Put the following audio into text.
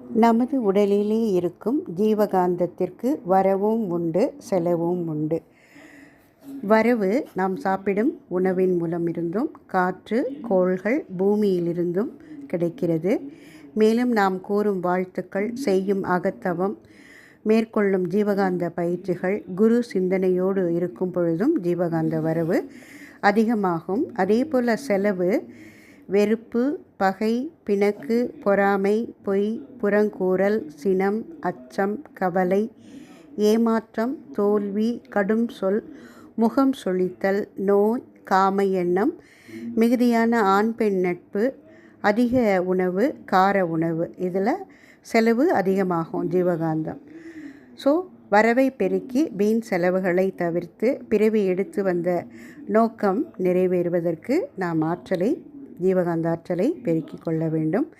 நமது உடலிலே இருக்கும் ஜீவகாந்தத்திற்கு வரவும் உண்டு, செலவும் உண்டு. வரவு நாம் சாப்பிடும் உணவின் மூலம் இருந்தும், காற்று, கோள்கள், பூமியிலிருந்தும் கிடைக்கிறது. மேலும் நாம் கூறும் வாழ்த்துக்கள், செய்யும் அகத்தவம், மேற்கொள்ளும் ஜீவகாந்த பயிற்சிகள், குரு சிந்தனையோடு இருக்கும் பொழுதும் ஜீவகாந்த வரவு அதிகமாகும். அதேபோல் செலவு வெறுப்பு, பகை, பிணக்கு, பொறாமை, பொய், புறங்கூறல், சினம், அச்சம், கவலை, ஏமாற்றம், தோல்வி, கடும் சொல், முகம் சொலித்தல், நோய், காம எண்ணம், மிகுதியான ஆண் பெண் நட்பு, அதிக உணவு, கார உணவு, இதில் செலவு அதிகமாகும் ஜீவகாந்தம். ஸோ வரவை பெருக்கி வீண் செலவுகளை தவிர்த்து பிறவி எடுத்து வந்த நோக்கம் நிறைவேறுவதற்கு நாம் ஜீவகாந்த ஆற்றலை பெருக்கிக் கொள்ள வேண்டும்.